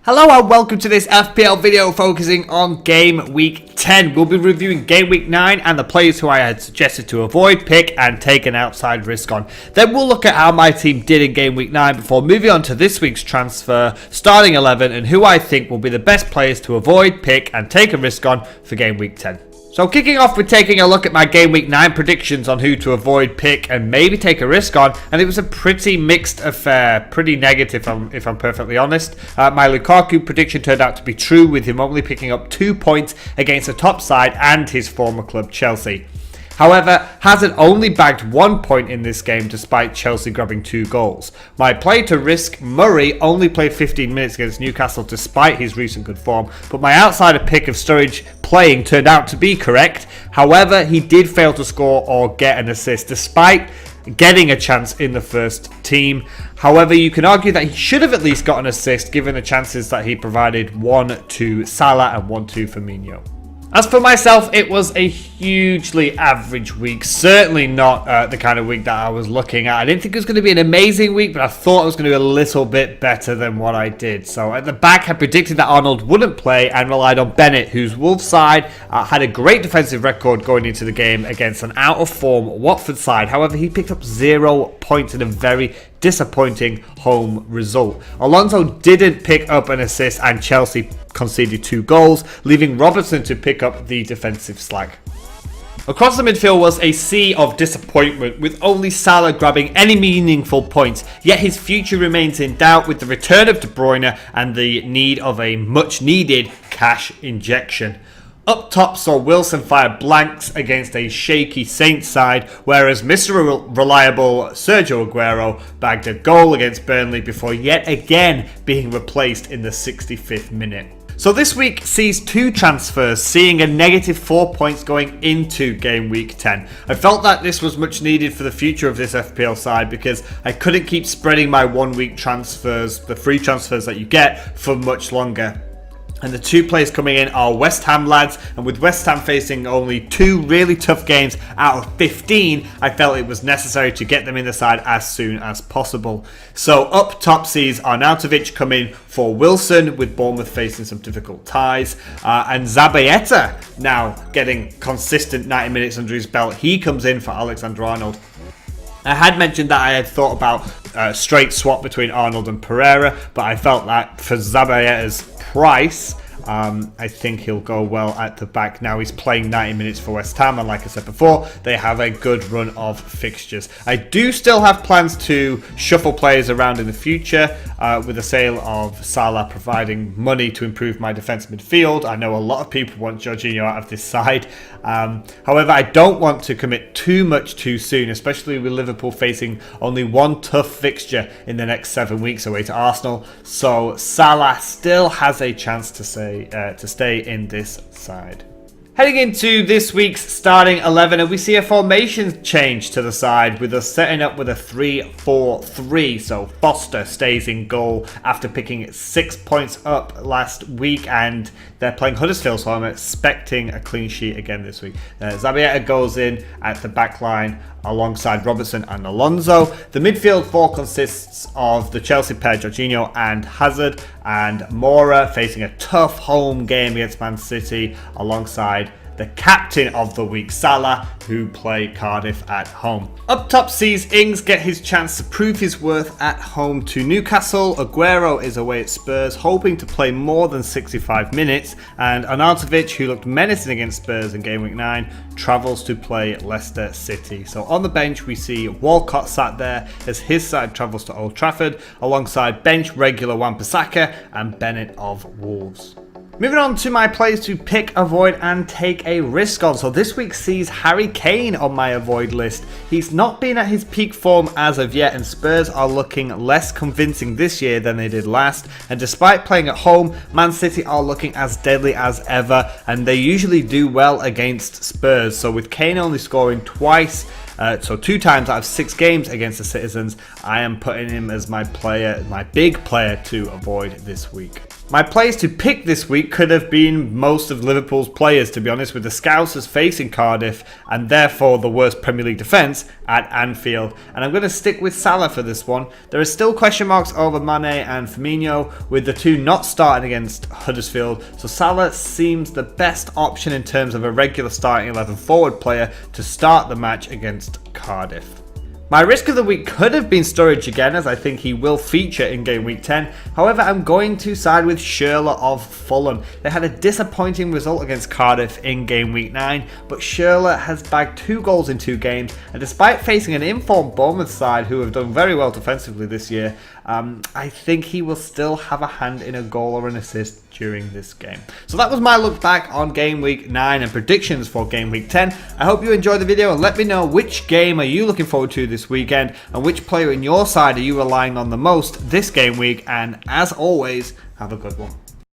Hello and welcome to this FPL video focusing on Game Week 10. We'll be reviewing Game Week 9 and the players who I had suggested to avoid, pick and take an outside risk on. Then we'll look at how my team did in Game Week 9 before moving on to this week's transfer, starting 11 and who I think will be the best players to avoid, pick and take a risk on for Game Week 10. So kicking off with taking a look at my Game Week 9 predictions on who to avoid, pick and maybe take a risk on, and it was a pretty mixed affair, pretty negative if I'm perfectly honest. My Lukaku prediction turned out to be true, with him only picking up 2 points against the top side and his former club Chelsea. However, Hazard only bagged 1 point in this game despite Chelsea grabbing 2 goals. My play to risk, Murray, only played 15 minutes against Newcastle despite his recent good form, but my outsider pick of Sturridge playing turned out to be correct. However, he did fail to score or get an assist despite getting a chance in the first team. However, you can argue that he should have at least got an assist given the chances that he provided, 1 to Salah and 1 to Firmino. As for myself, it was a hugely average week. Certainly not the kind of week that I was looking at. I didn't think it was going to be an amazing week, but I thought it was going to be a little bit better than what I did. So at the back, I predicted that Arnold wouldn't play and relied on Bennett, whose Wolves side had a great defensive record going into the game against an out-of-form Watford side. However, he picked up 0 points in a very disappointing home result. Alonso didn't pick up an assist and Chelsea conceded 2 goals, leaving Robertson to pick up the defensive slack. Across the midfield was a sea of disappointment, with only Salah grabbing any meaningful points, yet his future remains in doubt with the return of De Bruyne and the need of a much needed cash injection. Up top saw Wilson fire blanks against a shaky Saints side, whereas Mr. Reliable Sergio Aguero bagged a goal against Burnley before yet again being replaced in the 65th minute. So this week sees 2 transfers, seeing a negative 4 points going into Game Week 10. I felt that this was much needed for the future of this FPL side because I couldn't keep spreading my 1 week transfers, the free transfers that you get, for much longer. And the 2 players coming in are West Ham lads, and with West Ham facing only 2 really tough games out of 15, I felt it was necessary to get them in the side as soon as possible. So up top sees Arnautovic come in for Wilson, with Bournemouth facing some difficult ties, and Zabaleta now getting consistent 90 minutes under his belt. He comes in for Alexander-Arnold. I had mentioned that I had thought about a straight swap between Arnold and Pereira, but I felt that for Zabaleta's price, I think he'll go well at the back. Now he's playing 90 minutes for West Ham, and like I said before, they have a good run of fixtures. I do still have plans to shuffle players around in the future, with the sale of Salah providing money to improve my defence midfield. I know a lot of people want Jorginho out of this side. However, I don't want to commit too much too soon, especially with Liverpool facing only 1 tough fixture in the next 7 weeks away to Arsenal. So Salah still has a chance to stay in this side. Heading into this week's starting 11, and we see a formation change to the side with us setting up with a 3-4-3. So Foster stays in goal after picking 6 points up last week, and they're playing Huddersfield, so I'm expecting a clean sheet again this week. Zabaleta goes in at the back line alongside Robertson and Alonso. The midfield 4 consists of the Chelsea pair, Jorginho and Hazard, and Mora facing a tough home game against Man City alongside the captain of the week, Salah, who play Cardiff at home. Up top sees Ings get his chance to prove his worth at home to Newcastle. Aguero is away at Spurs, hoping to play more than 65 minutes, and Arnautovic, who looked menacing against Spurs in Game Week 9, travels to play Leicester City. So on the bench we see Walcott sat there as his side travels to Old Trafford, alongside bench regular Wan-Bissaka and Bennett of Wolves. Moving on to my players to pick, avoid and take a risk on. So this week sees Harry Kane on my avoid list. He's not been at his peak form as of yet, and Spurs are looking less convincing this year than they did last. And despite playing at home, Man City are looking as deadly as ever, and they usually do well against Spurs. So with Kane only scoring twice, so 2 times out of 6 games against the Citizens, I am putting him as my big player to avoid this week. My players to pick this week could have been most of Liverpool's players, to be honest, with the Scousers facing Cardiff and therefore the worst Premier League defence at Anfield. And I'm going to stick with Salah for this one. There are still question marks over Mane and Firmino, with the two not starting against Huddersfield. So Salah seems the best option in terms of a regular starting 11 forward player to start the match against Cardiff. My risk of the week could have been Sturridge again, as I think he will feature in Game Week 10. However, I'm going to side with Schürrle of Fulham. They had a disappointing result against Cardiff in Game Week 9, but Schürrle has bagged 2 goals in 2 games, and despite facing an informed Bournemouth side who have done very well defensively this year, I think he will still have a hand in a goal or an assist during this game. So that was my look back on Game Week 9 and predictions for Game Week 10. I hope you enjoyed the video, and let me know which game are you looking forward to this weekend and which player in your side are you relying on the most this game week. And as always, have a good one.